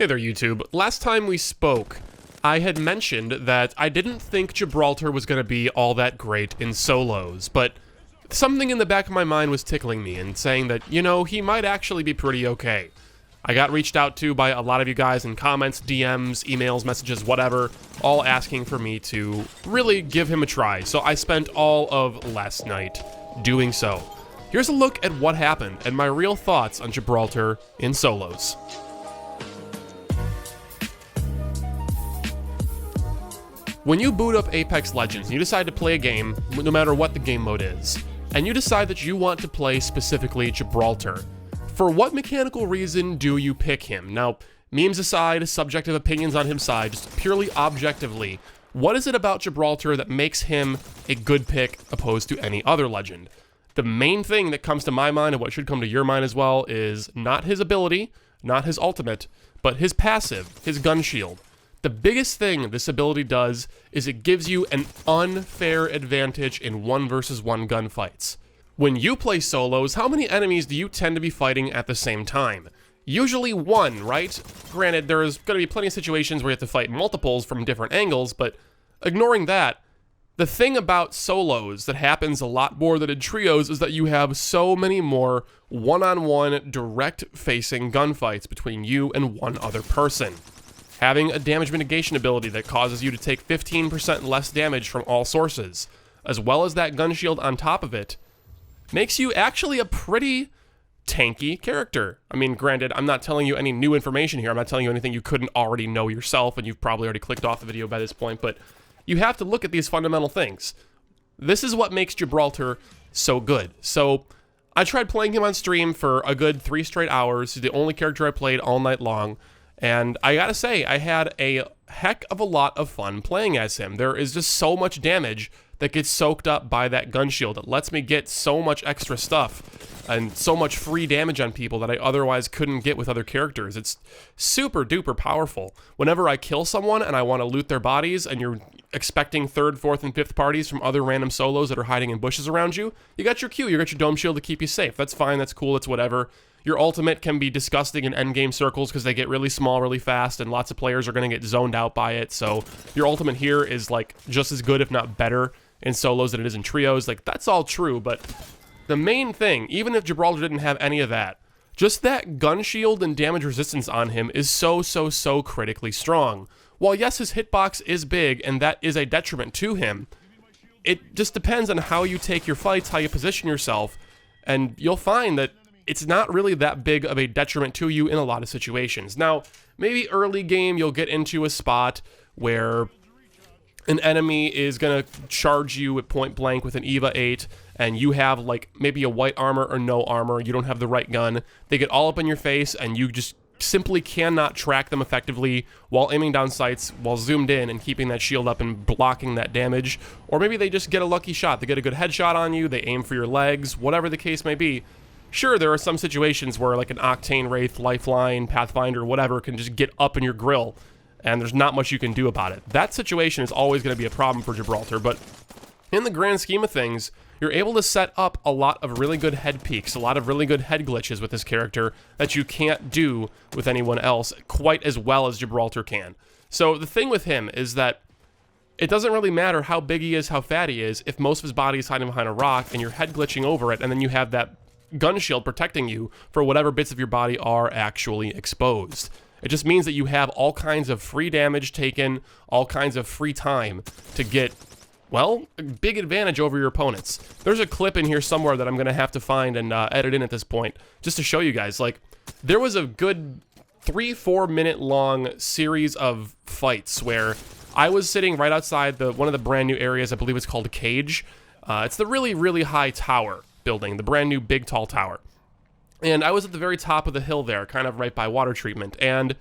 Hey there, YouTube. Last time we spoke, I had mentioned that I didn't think Gibraltar was going to be all that great in solos, but something in the back of my mind was tickling me and saying that, you know, he might actually be pretty okay. I got reached out to by a lot of you guys in comments, DMs, emails, messages, whatever, all asking for me to really give him a try, so I spent all of last night doing so. Here's a look at what happened and my real thoughts on Gibraltar in solos. When you boot up Apex Legends and you decide to play a game, no matter what the game mode is, and you decide that you want to play specifically Gibraltar, for what mechanical reason do you pick him? Now, memes aside, subjective opinions on him side, just purely objectively, what is it about Gibraltar that makes him a good pick opposed to any other legend? The main thing that comes to my mind, and what should come to your mind as well, is not his ability, not his ultimate, but his passive, his gun shield. The biggest thing this ability does is it gives you an unfair advantage in 1 versus 1 gunfights. When you play solos, how many enemies do you tend to be fighting at the same time? Usually 1, right? Granted, there's going to be plenty of situations where you have to fight multiples from different angles, but ignoring that, the thing about solos that happens a lot more than in trios is that you have so many more one-on-one direct-facing gunfights between you and one other person. Having a damage mitigation ability that causes you to take 15% less damage from all sources, as well as that gun shield on top of it, makes you actually a pretty tanky character. I mean, granted, I'm not telling you any new information here. I'm not telling you anything you couldn't already know yourself, and you've probably already clicked off the video by this point, but you have to look at these fundamental things. This is what makes Gibraltar so good. So, I tried playing him on stream for a good 3 straight hours. He's the only character I played all night long. And I gotta say, I had a heck of a lot of fun playing as him. There is just so much damage that gets soaked up by that gun shield. It lets me get so much extra stuff and so much free damage on people that I otherwise couldn't get with other characters. It's super duper powerful. Whenever I kill someone and I want to loot their bodies and you're expecting 3rd, 4th, and 5th parties from other random solos that are hiding in bushes around you, you got your Q, you got your dome shield to keep you safe. That's fine, that's cool, that's whatever. Your ultimate can be disgusting in endgame circles because they get really small really fast and lots of players are going to get zoned out by it. So your ultimate here is like just as good, if not better, in solos than it is in trios. Like, that's all true, but the main thing, even if Gibraltar didn't have any of that, just that gun shield and damage resistance on him is so critically strong. While yes, his hitbox is big and that is a detriment to him, it just depends on how you take your fights, how you position yourself, and you'll find that it's not really that big of a detriment to you in a lot of situations. Now, maybe early game you'll get into a spot where an enemy is going to charge you at point blank with an EVA 8, and you have like maybe a white armor or no armor, you don't have the right gun, they get all up in your face and you just simply cannot track them effectively while aiming down sights, while zoomed in and keeping that shield up and blocking that damage. Or maybe they just get a lucky shot, they get a good headshot on you, they aim for your legs, whatever the case may be. Sure, there are some situations where like an Octane Wraith, Lifeline, Pathfinder, whatever can just get up in your grill and there's not much you can do about it. That situation is always going to be a problem for Gibraltar, but in the grand scheme of things, you're able to set up a lot of really good head peeks, a lot of really good head glitches with this character that you can't do with anyone else quite as well as Gibraltar can. So the thing with him is that it doesn't really matter how big he is, how fat he is, if most of his body is hiding behind a rock and you're head glitching over it, and then you have that gun shield protecting you for whatever bits of your body are actually exposed. It just means that you have all kinds of free damage taken, all kinds of free time to get, well, a big advantage over your opponents. There's a clip in here somewhere that I'm going to have to find and edit in at this point, just to show you guys. Like, there was a good 3-4 minute long series of fights where I was sitting right outside one of the brand new areas. I believe it's called a Cage. It's the really high tower building, the brand new big tall tower. And I was at the very top of the hill there, kind of right by water treatment, and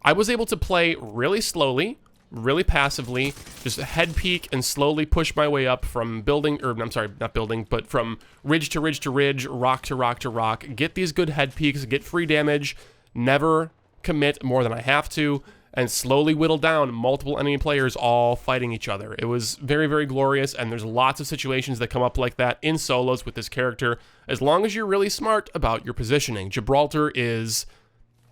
I was able to play really slowly, really passively, just head peek and slowly push my way up from building, or I'm sorry, not building, but from ridge to ridge to ridge, rock to rock to rock, get these good head peeks, get free damage, never commit more than I have to, and slowly whittle down multiple enemy players all fighting each other. It was very glorious, and there's lots of situations that come up like that in solos with this character, as long as you're really smart about your positioning. Gibraltar is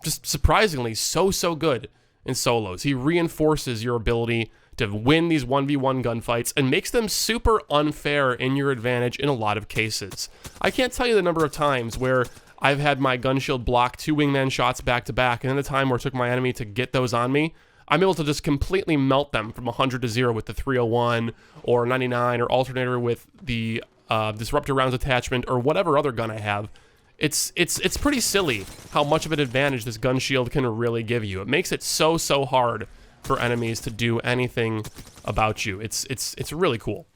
just surprisingly so good in solos. He reinforces your ability to win these 1v1 gunfights and makes them super unfair in your advantage in a lot of cases. I can't tell you the number of times where I've had my gun shield block 2 wingman shots back to back, and in the time where it took my enemy to get those on me, I'm able to just completely melt them from 100 to 0 with the 301 or 99 or alternator with the disruptor rounds attachment or whatever other gun I have. It's pretty silly how much of an advantage this gun shield can really give you. It makes it so hard for enemies to do anything about you. It's really cool.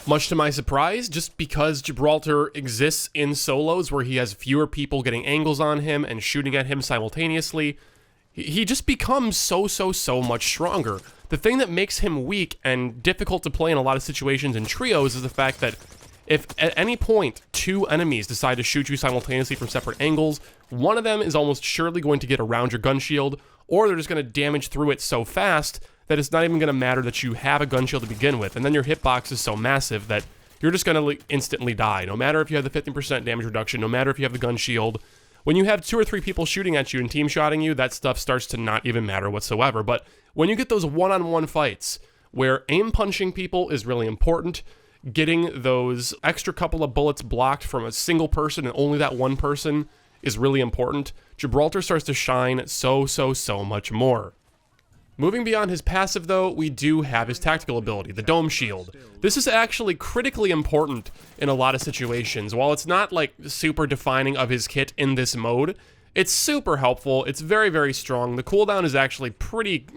Much to my surprise, just because Gibraltar exists in solos where he has fewer people getting angles on him and shooting at him simultaneously, he just becomes so much stronger. The thing that makes him weak and difficult to play in a lot of situations in trios is the fact that if at any point 2 enemies decide to shoot you simultaneously from separate angles, one of them is almost surely going to get around your gun shield, or they're just going to damage through it so fast that it's not even going to matter that you have a gun shield to begin with, and then your hitbox is so massive that you're just going to instantly die, no matter if you have the 50% damage reduction, no matter if you have the gun shield. When you have 2 or 3 people shooting at you and team-shotting you, that stuff starts to not even matter whatsoever. But when you get those one-on-one fights where aim-punching people is really important, getting those extra couple of bullets blocked from a single person and only that one person is really important, Gibraltar starts to shine so much more. Moving beyond his passive though, we do have his tactical ability, the Dome Shield. This is actually critically important in a lot of situations. While it's not like super defining of his kit in this mode, it's super helpful, it's very strong. The cooldown is actually pretty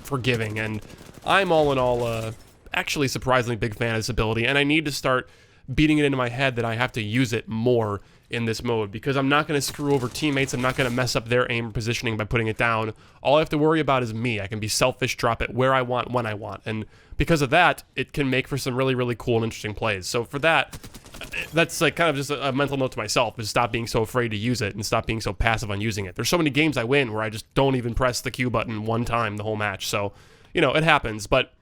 forgiving, and I'm all in all actually surprisingly big fan of this ability, and I need to start beating it into my head that I have to use it more in this mode, because I'm not going to screw over teammates, I'm not going to mess up their aim positioning by putting it down. All I have to worry about is me. I can be selfish, drop it where I want, when I want, and because of that, it can make for some really cool and interesting plays. So for that, that's like kind of just a mental note to myself, is stop being so afraid to use it and stop being so passive on using it. There's so many games I win where I just don't even press the Q button one time the whole match, so, you know, it happens. But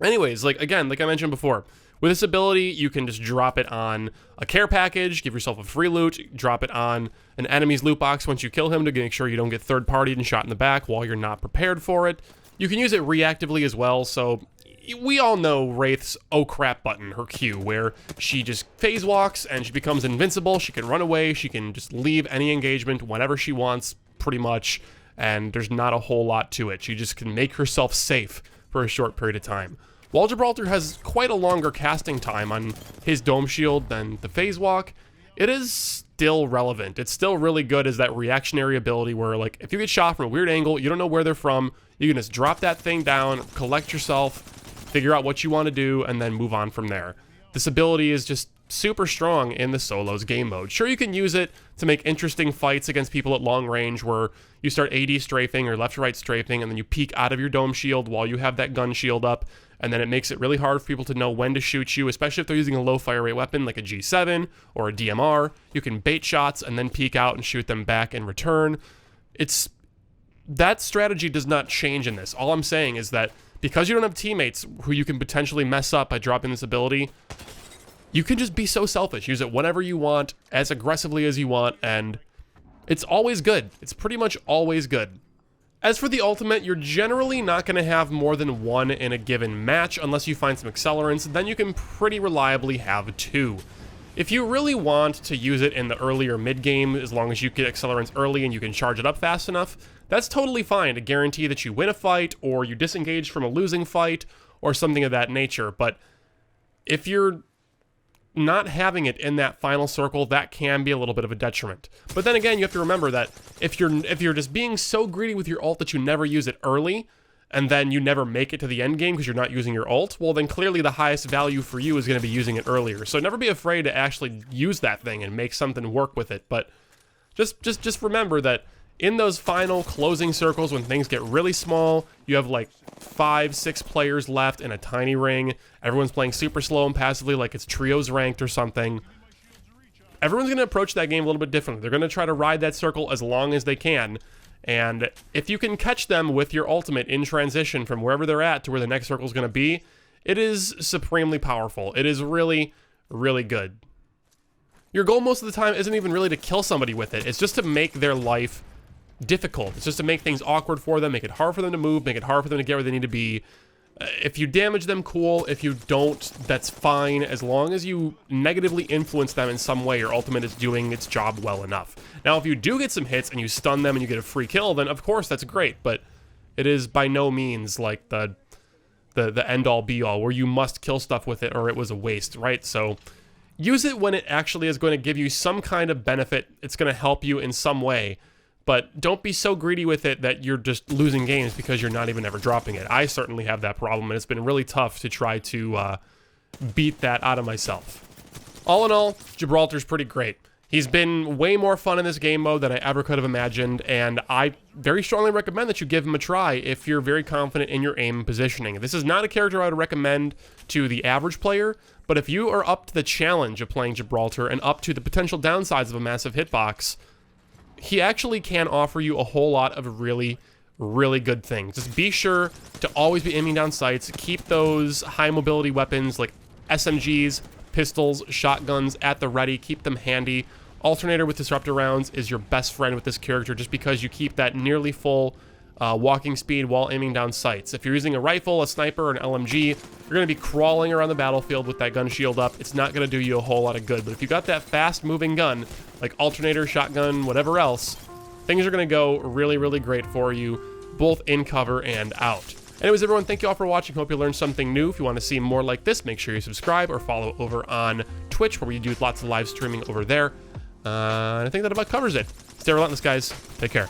anyways, like I mentioned before, with this ability, you can just drop it on a care package, give yourself a free loot, drop it on an enemy's loot box once you kill him to make sure you don't get third-partied and shot in the back while you're not prepared for it. You can use it reactively as well, so we all know Wraith's oh crap button, her Q, where she just phase walks and she becomes invincible, she can run away, she can just leave any engagement whenever she wants, pretty much, and there's not a whole lot to it. She just can make herself safe for a short period of time. While Gibraltar has quite a longer casting time on his Dome Shield than the Phase Walk, it is still relevant. It's still really good as that reactionary ability where, like, if you get shot from a weird angle, you don't know where they're from, you can just drop that thing down, collect yourself, figure out what you want to do, and then move on from there. This ability is just super strong in the solos game mode. Sure, you can use it to make interesting fights against people at long range where you start AD strafing or left to right strafing, and then you peek out of your Dome Shield while you have that gun shield up, and then it makes it really hard for people to know when to shoot you, especially if they're using a low fire rate weapon like a G7 or a DMR. You can bait shots and then peek out and shoot them back in return. That strategy does not change in this. All I'm saying is that because you don't have teammates who you can potentially mess up by dropping this ability, you can just be so selfish. Use it whenever you want, as aggressively as you want, and it's always good. It's pretty much always good. As for the ultimate, you're generally not going to have more than one in a given match unless you find some accelerants, then you can pretty reliably have 2. If you really want to use it in the earlier mid-game, as long as you get accelerants early and you can charge it up fast enough, that's totally fine to guarantee that you win a fight, or you disengage from a losing fight, or something of that nature. But if you're not having it in that final circle, that can be a little bit of a detriment. But then again, you have to remember that if you're just being so greedy with your ult that you never use it early, and then you never make it to the end game because you're not using your ult, well then clearly the highest value for you is going to be using it earlier. So never be afraid to actually use that thing and make something work with it. But just remember that in those final closing circles when things get really small, you have like 5-6 players left in a tiny ring, everyone's playing super slow and passively like it's trios ranked or something. Everyone's going to approach that game a little bit differently. They're going to try to ride that circle as long as they can, and if you can catch them with your ultimate in transition from wherever they're at to where the next circle is going to be, it is supremely powerful. It is really good. Your goal most of the time isn't even really to kill somebody with it, it's just to make their life difficult. It's just to make things awkward for them, make it hard for them to move, make it hard for them to get where they need to be. If you damage them, cool. If you don't, that's fine. As long as you negatively influence them in some way, your ultimate is doing its job well enough. Now, if you do get some hits and you stun them and you get a free kill, then of course that's great, but it is by no means like the end-all be-all where you must kill stuff with it or it was a waste, right? So use it when it actually is going to give you some kind of benefit. It's going to help you in some way. But don't be so greedy with it that you're just losing games because you're not even ever dropping it. I certainly have that problem, and it's been really tough to try to beat that out of myself. All in all, Gibraltar's pretty great. He's been way more fun in this game mode than I ever could have imagined, and I very strongly recommend that you give him a try if you're very confident in your aim and positioning. This is not a character I would recommend to the average player, but if you are up to the challenge of playing Gibraltar and up to the potential downsides of a massive hitbox, he actually can offer you a whole lot of really, really good things. Just be sure to always be aiming down sights. Keep those high mobility weapons like SMGs, pistols, shotguns at the ready. Keep them handy. Alternator with disruptor rounds is your best friend with this character just because you keep that nearly full walking speed while aiming down sights. If you're using a rifle, a sniper, or an LMG, you're going to be crawling around the battlefield with that gun shield up. It's not going to do you a whole lot of good. But if you got that fast-moving gun, like alternator, shotgun, whatever else, things are going to go really, really great for you, both in cover and out. Anyways, everyone, thank you all for watching. Hope you learned something new. If you want to see more like this, make sure you subscribe or follow over on Twitch, where we do lots of live streaming over there. And I think that about covers it. Stay relentless, guys. Take care.